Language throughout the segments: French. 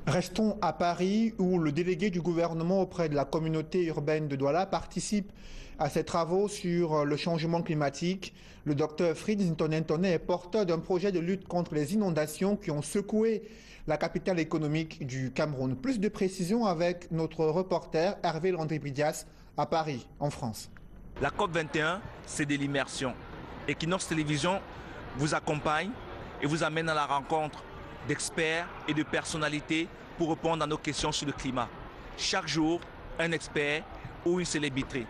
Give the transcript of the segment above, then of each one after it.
Restons à Paris où le délégué du gouvernement auprès de la communauté urbaine de Douala participe à ces travaux sur le changement climatique. Le docteur Fritz Ntonentone est porteur d'un projet de lutte contre les inondations qui ont secoué la capitale économique du Cameroun. Plus de précisions avec notre reporter Hervé Landry-Bridias à Paris, en France. La COP21, c'est de l'immersion. Equinox Télévision vous accompagne et vous amène à la rencontre d'experts et de personnalités pour répondre à nos questions sur le climat. Chaque jour, un expert ou une célébrité.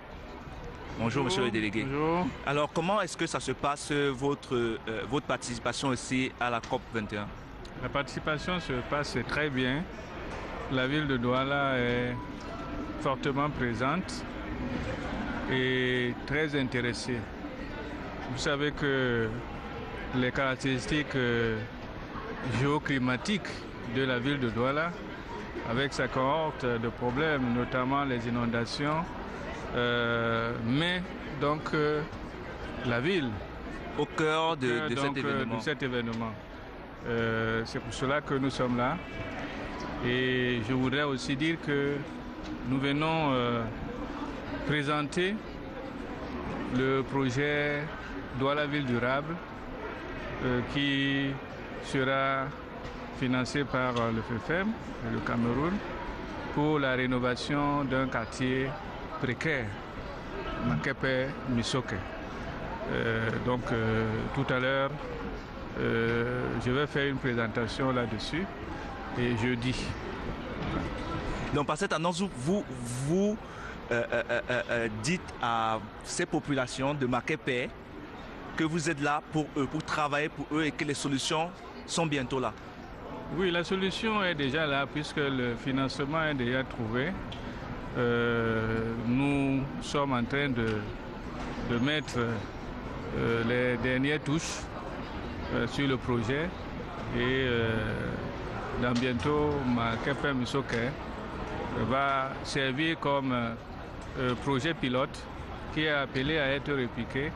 Bonjour, monsieur le délégué. Bonjour. Alors, comment est-ce que ça se passe, votre participation ici à la COP21? La participation se passe très bien. La ville de Douala est fortement présente et très intéressée. Vous savez que les caractéristiques géoclimatiques de la ville de Douala, avec sa cohorte de problèmes, notamment les inondations, met donc la ville au cœur de cet événement. C'est pour cela que nous sommes là. Et je voudrais aussi dire que nous venons présenter le projet Douala Ville Durable qui sera financé par le FEFEM, le Cameroun, pour la rénovation d'un quartier précaire, Makepe Misoke. Tout à l'heure, je vais faire une présentation là-dessus et jeudi. Donc par cette annonce, vous dites à ces populations de Makepe que vous êtes là pour eux, pour travailler pour eux et que les solutions sont bientôt là. Oui, la solution est déjà là puisque le financement est déjà trouvé. Nous sommes en train de mettre les dernières touches sur le projet et dans bientôt Makepe Misoke va servir comme projet pilote qui est appelé à être répliqué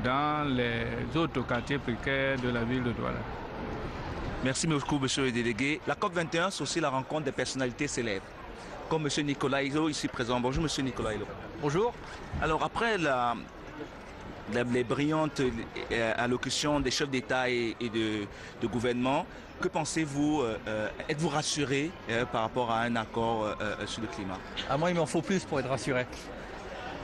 dans les autres quartiers précaires de la ville de Douala. Merci beaucoup, monsieur le délégué. La COP21, c'est aussi la rencontre des personnalités célèbres, comme monsieur Nicolas Hulot, ici présent. Bonjour, monsieur Nicolas Hulot. Bonjour. Alors, après les brillantes allocutions des chefs d'État et de gouvernement, que pensez-vous? Êtes-vous rassuré par rapport à un accord sur le climat? Moi, il m'en faut plus pour être rassuré.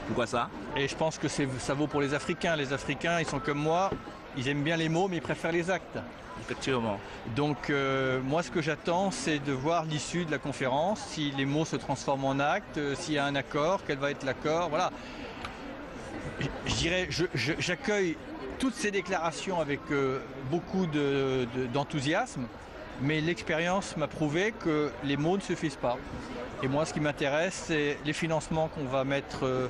Pourquoi ça? Et je pense que ça vaut pour les Africains. Les Africains, ils sont comme moi, ils aiment bien les mots, mais ils préfèrent les actes. Effectivement. Donc, moi, ce que j'attends, c'est de voir l'issue de la conférence, si les mots se transforment en actes, s'il y a un accord, quel va être l'accord, voilà. Je dirais, j'accueille toutes ces déclarations avec beaucoup d'enthousiasme, mais l'expérience m'a prouvé que les mots ne suffisent pas. Et moi, ce qui m'intéresse, c'est les financements qu'on va mettre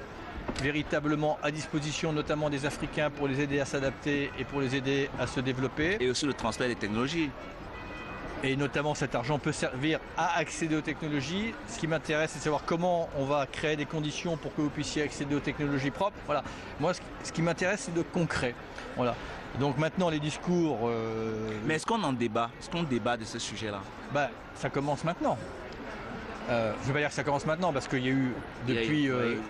véritablement à disposition, notamment des Africains, pour les aider à s'adapter et pour les aider à se développer. Et aussi le transfert des technologies. Et notamment, cet argent peut servir à accéder aux technologies. Ce qui m'intéresse, c'est de savoir comment on va créer des conditions pour que vous puissiez accéder aux technologies propres. Voilà. Moi, ce qui m'intéresse, c'est de concret. Voilà. Donc maintenant, les discours... Mais est-ce qu'on en débat? Est-ce qu'on débat de ce sujet-là? Ça commence maintenant. Je ne veux pas dire que ça commence maintenant parce qu'il y a eu,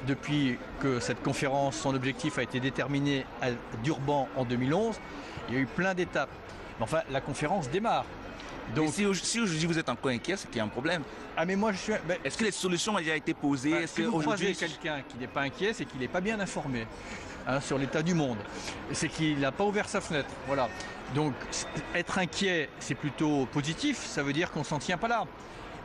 depuis que cette conférence, son objectif a été déterminé à Durban en 2011, il y a eu plein d'étapes. Mais enfin, la conférence démarre. Donc, si aujourd'hui vous êtes encore inquiet, c'est qu'il y a un problème. Mais moi je suis... Est-ce que les solutions ont déjà été posées? Si vous croisez quelqu'un qui n'est pas inquiet, c'est qu'il n'est pas bien informé sur l'état du monde. C'est qu'il n'a pas ouvert sa fenêtre. Voilà. Donc être inquiet, c'est plutôt positif, ça veut dire qu'on ne s'en tient pas là.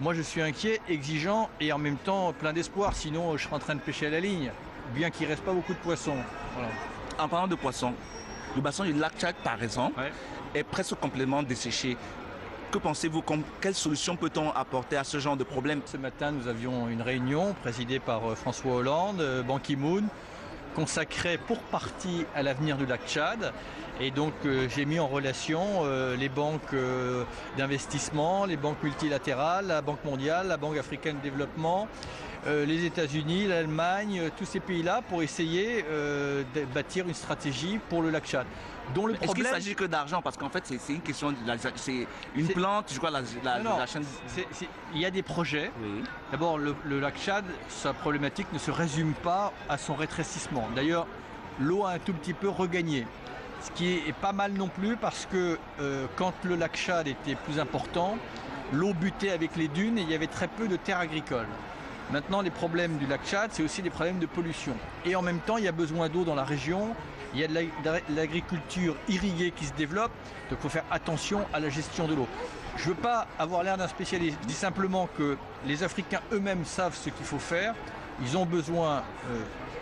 Moi, je suis inquiet, exigeant et en même temps plein d'espoir. Sinon, je serais en train de pêcher à la ligne, bien qu'il ne reste pas beaucoup de poissons. Voilà. En parlant de poissons, le bassin du lac Tchad, par exemple, est presque complètement desséché. Que pensez-vous? Quelle solution peut-on apporter à ce genre de problème? Ce matin, nous avions une réunion présidée par François Hollande, Ban Ki-moon, consacrée pour partie à l'avenir du lac Tchad. Et donc j'ai mis en relation les banques d'investissement, les banques multilatérales, la Banque mondiale, la Banque africaine de développement, les États-Unis, l'Allemagne, tous ces pays-là pour essayer de bâtir une stratégie pour le lac Tchad. Est-ce qu'il s'agit que d'argent? Parce qu'en fait, c'est une question, c'est une plante, je crois, la chaîne... Il y a des projets. Oui. D'abord, le lac Tchad, sa problématique ne se résume pas à son rétrécissement. D'ailleurs, l'eau a un tout petit peu regagné. Ce qui est pas mal non plus parce que quand le lac Tchad était plus important, l'eau butait avec les dunes et il y avait très peu de terres agricoles. Maintenant, les problèmes du lac Tchad, c'est aussi des problèmes de pollution. Et en même temps, il y a besoin d'eau dans la région. Il y a de l'agriculture irriguée qui se développe, donc il faut faire attention à la gestion de l'eau. Je ne veux pas avoir l'air d'un spécialiste, je dis simplement que les Africains eux-mêmes savent ce qu'il faut faire. Ils ont besoin,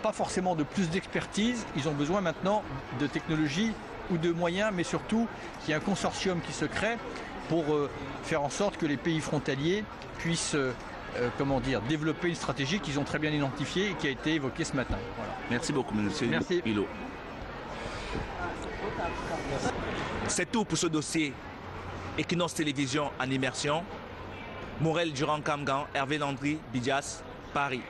pas forcément de plus d'expertise, ils ont besoin maintenant de technologies ou de moyens, mais surtout qu'il y ait un consortium qui se crée pour faire en sorte que les pays frontaliers puissent développer une stratégie qu'ils ont très bien identifiée et qui a été évoquée ce matin. Voilà. Merci beaucoup, monsieur Pilot. C'est tout pour ce dossier Equinox Télévision en immersion. Morel Durand Kamgan, Hervé Landry, Bidias, Paris.